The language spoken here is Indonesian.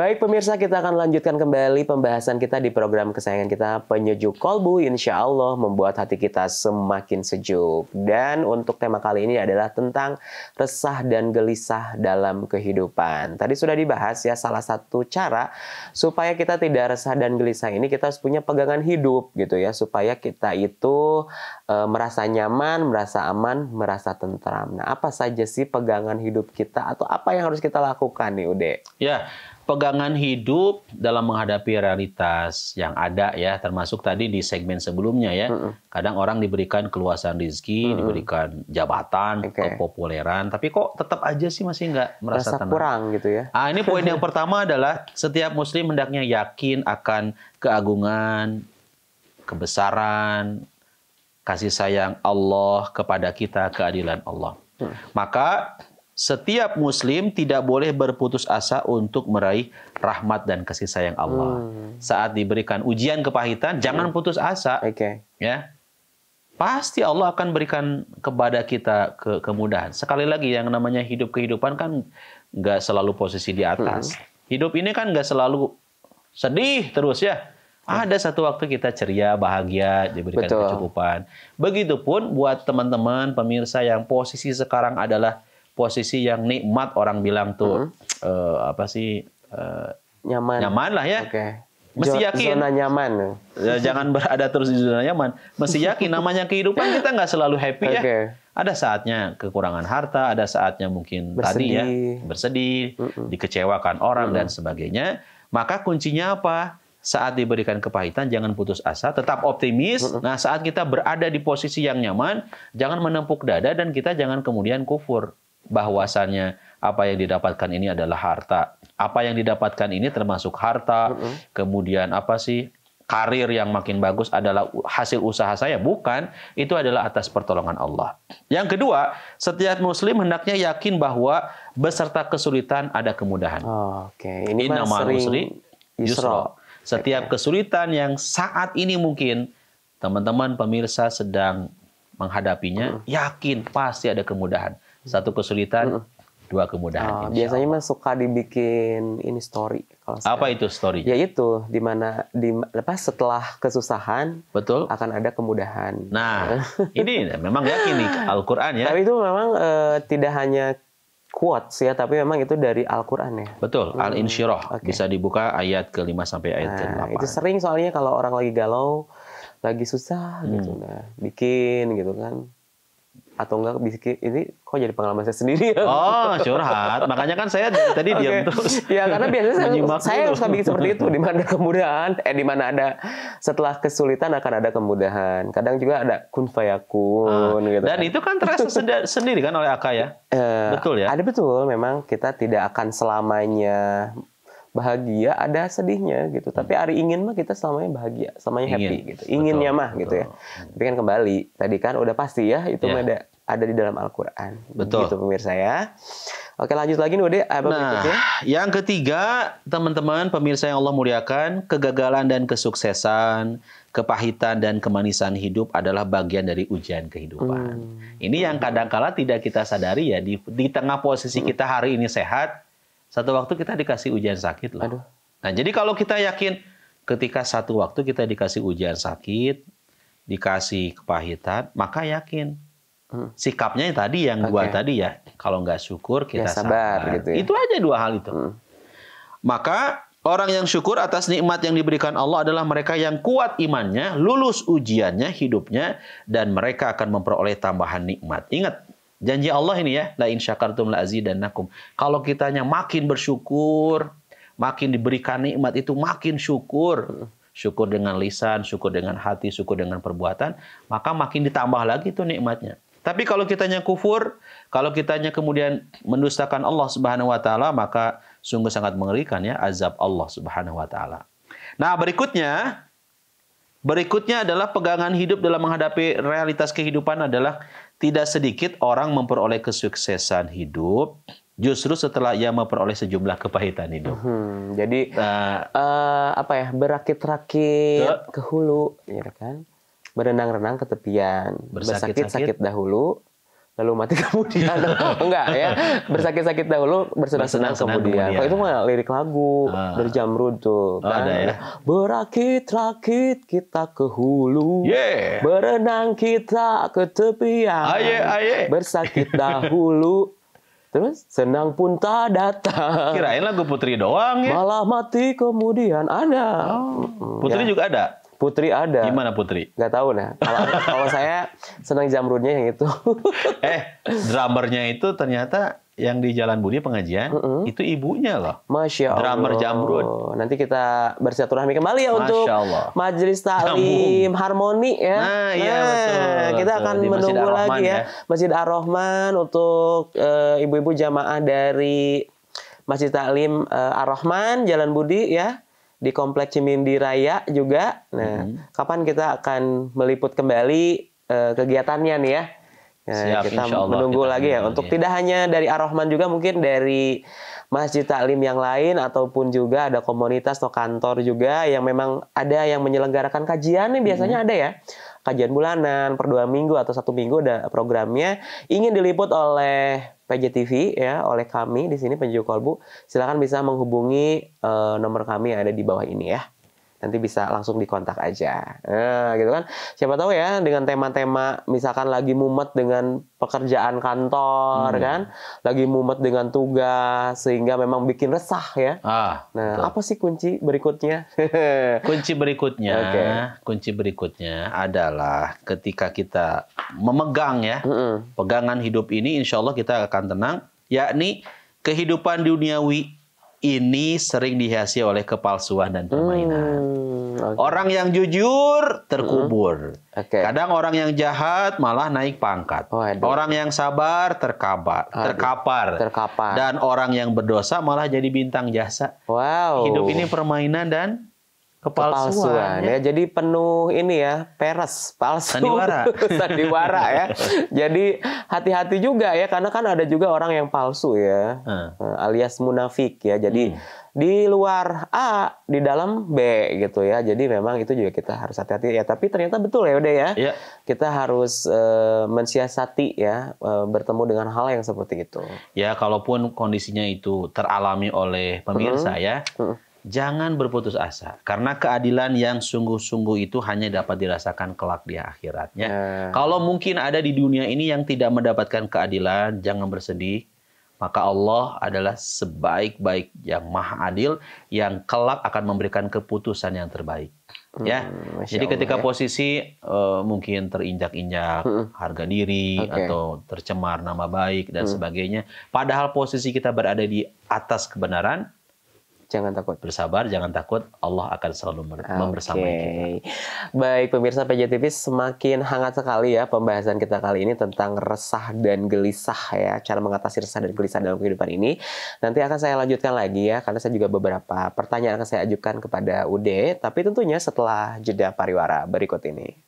Baik pemirsa, kita akan lanjutkan kembali pembahasan kita di program kesayangan kita, Penyejuk Kolbu. Insya Allah membuat hati kita semakin sejuk. Dan untuk tema kali ini adalah tentang resah dan gelisah dalam kehidupan. Tadi sudah dibahas ya, salah satu cara supaya kita tidak resah dan gelisah ini kita harus punya pegangan hidup gitu ya. Supaya kita itu merasa nyaman, merasa aman, merasa tentram. Nah, apa saja sih pegangan hidup kita atau apa yang harus kita lakukan nih Ude? Ya, pegangan hidup dalam menghadapi realitas yang ada ya, termasuk tadi di segmen sebelumnya ya. Kadang orang diberikan keluasan rezeki, diberikan jabatan, kepopuleran, tapi kok tetap aja sih masih nggak merasa tenang. Kurang gitu ya. Ini poin yang pertama adalah setiap muslim hendaknya yakin akan keagungan, kebesaran, kasih sayang Allah kepada kita, keadilan Allah. Maka setiap muslim tidak boleh berputus asa untuk meraih rahmat dan kasih sayang Allah. Saat diberikan ujian kepahitan, jangan putus asa. Ya, pasti Allah akan berikan kepada kita kemudahan. Sekali lagi, yang namanya kehidupan kan nggak selalu posisi di atas. Hidup ini kan nggak selalu sedih terus ya. Ada satu waktu kita ceria, bahagia, diberikan kecukupan. Begitupun buat teman-teman pemirsa yang posisi sekarang adalah posisi yang nikmat, orang bilang tuh nyaman lah ya. Mesti yakin. Zona nyaman. Jangan berada terus di zona nyaman. Mesti yakin namanya kehidupan kita nggak selalu happy ya. Ada saatnya kekurangan harta, ada saatnya mungkin bersedih, dikecewakan orang dan sebagainya. Maka kuncinya apa? Saat diberikan kepahitan, jangan putus asa, tetap optimis. Nah, saat kita berada di posisi yang nyaman, jangan menempuk dada dan kita jangan kemudian kufur. Bahwasannya apa yang didapatkan ini adalah harta. Apa yang didapatkan ini termasuk harta. Kemudian karir yang makin bagus adalah hasil usaha saya. Bukan, itu adalah atas pertolongan Allah. Yang kedua, setiap muslim hendaknya yakin bahwa beserta kesulitan ada kemudahan. Ini Innamal usri yusra. Setiap kesulitan yang saat ini mungkin teman-teman pemirsa sedang menghadapinya, yakin pasti ada kemudahan. Satu kesulitan, dua kemudahan. Biasanya mah suka dibikin ini story. Apa itu story? Ya itu, dimana setelah kesusahan, betul, akan ada kemudahan. Nah, ini memang yakin nih Al-Quran ya. Tapi itu memang tidak hanya quotes ya, tapi memang itu dari Al-Quran ya. Betul, Al-Insyirah. Bisa dibuka ayat ke-5 sampai ayat ke-8. Itu sering soalnya kalau orang lagi galau, lagi susah gitu, bikin gitu kan. Atau enggak bikin, ini kok jadi pengalaman saya sendiri ya? Curhat. Makanya kan saya dari tadi diam terus. Ya karena biasanya saya suka bikin seperti itu, di mana ada kemudahan, di mana ada setelah kesulitan akan ada kemudahan. Kadang juga ada kun fayakun gitu. Dan itu kan terasa sendiri kan oleh Aka ya? Betul ya? Ada betul, memang kita tidak akan selamanya bahagia, ada sedihnya gitu. Tapi hari ingin mah kita selamanya bahagia, selamanya happy gitu. Inginnya mah gitu ya. Tapi kan kembali, tadi kan udah pasti ya, itu ada di dalam Al-Quran. Betul. Gitu pemirsa ya. Oke, lanjut lagi nih Ude. Yang ketiga, teman-teman pemirsa yang Allah muliakan, kegagalan dan kesuksesan, kepahitan dan kemanisan hidup adalah bagian dari ujian kehidupan. Ini yang kadang-kala tidak kita sadari ya, di tengah posisi kita hari ini sehat, satu waktu kita dikasih ujian sakit loh. Nah, jadi kalau kita yakin ketika satu waktu kita dikasih ujian sakit, dikasih kepahitan, maka yakin sikapnya tadi yang dua tadi ya. Kalau nggak syukur kita sabar. Gitu ya. Itu aja dua hal itu. Maka orang yang syukur atas nikmat yang diberikan Allah adalah mereka yang kuat imannya, lulus ujiannya, hidupnya, dan mereka akan memperoleh tambahan nikmat. Ingat, janji Allah ini ya, la in syakartum la azidannakum. Kalau kitanya makin bersyukur, makin diberikan nikmat itu makin syukur. Syukur dengan lisan, syukur dengan hati, syukur dengan perbuatan, maka makin ditambah lagi itu nikmatnya. Tapi kalau kitanya kufur, kalau kitanya kemudian mendustakan Allah Subhanahu wa taala, maka sungguh sangat mengerikan ya azab Allah Subhanahu wa taala. Nah, berikutnya adalah pegangan hidup dalam menghadapi realitas kehidupan adalah tidak sedikit orang memperoleh kesuksesan hidup justru setelah ia memperoleh sejumlah kepahitan hidup. Jadi berakit-rakit ke hulu, ya kan? Berenang-renang ke tepian, bersakit-sakit dahulu, lalu mati kemudian. Enggak ya. Bersakit-sakit dahulu, bersenang-senang kemudian. Kalau itu mah lirik lagu dari Jamrud tuh. Kan? Ada ya. Berakit-rakit kita ke hulu. Berenang kita ke tepian. Bersakit dahulu. Terus senang pun tak datang. Kirain lagu Putri doang ya. Malah mati kemudian ada. Putri juga ada. Putri ada. Gimana Putri? Gak tahu nah. Kalau saya senang Jamrudnya yang itu. Drummernya itu ternyata yang di Jalan Budi pengajian itu ibunya loh. Masya Allah. Drummer Jamrud. Nanti kita bersilaturahmi kembali ya untuk Majelis Taklim Harmoni ya. Nah, iya betul. Kita akan menunggu lagi ya. Masjid Ar-Rahman untuk ibu-ibu jamaah dari Masjid Taklim Ar-Rahman Jalan Budi ya. Di Komplek Cimindi Raya juga. Nah, kapan kita akan meliput kembali kegiatannya nih ya? Siap, kita menunggu lagi ya. Untuk tidak hanya dari Ar-Rahman juga, mungkin dari masjid taklim yang lain ataupun juga ada komunitas atau kantor juga yang memang ada yang menyelenggarakan kajian nih biasanya ada ya. Kajian bulanan, per 2 minggu atau 1 minggu ada programnya. Ingin diliput oleh PJTV ya, oleh kami di sini Penyejuk Kolbu, silakan bisa menghubungi nomor kami yang ada di bawah ini ya. Nanti bisa langsung dikontak aja. Nah, gitu kan. Siapa tahu ya dengan tema-tema misalkan lagi mumet dengan pekerjaan kantor kan, lagi mumet dengan tugas sehingga memang bikin resah ya. Nah, betul. Apa sih kunci berikutnya? Kunci berikutnya adalah ketika kita memegang ya, pegangan hidup ini insya Allah kita akan tenang, yakni kehidupan duniawi ini sering dihiasi oleh kepalsuan dan permainan. Orang yang jujur terkubur. Kadang orang yang jahat malah naik pangkat. Orang yang sabar terkapar. Dan orang yang berdosa malah jadi bintang jasa. Hidup ini permainan dan kepalsuan ya. Jadi penuh ini ya, peres, palsu, sandiwara ya. Jadi hati-hati juga ya, karena kan ada juga orang yang palsu ya, alias munafik ya. Jadi di luar A, di dalam B gitu ya. Jadi memang itu juga kita harus hati-hati ya. Tapi ternyata betul ya udah ya. Kita harus mensiasati ya, bertemu dengan hal yang seperti itu. Ya, kalaupun kondisinya itu teralami oleh pemirsa ya. Jangan berputus asa, karena keadilan yang sungguh-sungguh itu hanya dapat dirasakan kelak di akhiratnya. Kalau mungkin ada di dunia ini yang tidak mendapatkan keadilan, jangan bersedih. Maka Allah adalah sebaik-baik yang maha adil, yang kelak akan memberikan keputusan yang terbaik. Ya, jadi ketika posisi mungkin terinjak-injak harga diri atau tercemar nama baik dan sebagainya, padahal posisi kita berada di atas kebenaran. Jangan takut. Bersabar, jangan takut. Allah akan selalu membersamai kita. Baik, pemirsa PJTV, semakin hangat sekali ya pembahasan kita kali ini tentang resah dan gelisah ya. Cara mengatasi resah dan gelisah dalam kehidupan ini. Nanti akan saya lanjutkan lagi ya, karena saya juga beberapa pertanyaan akan saya ajukan kepada Ude. Tapi tentunya setelah jeda pariwara berikut ini.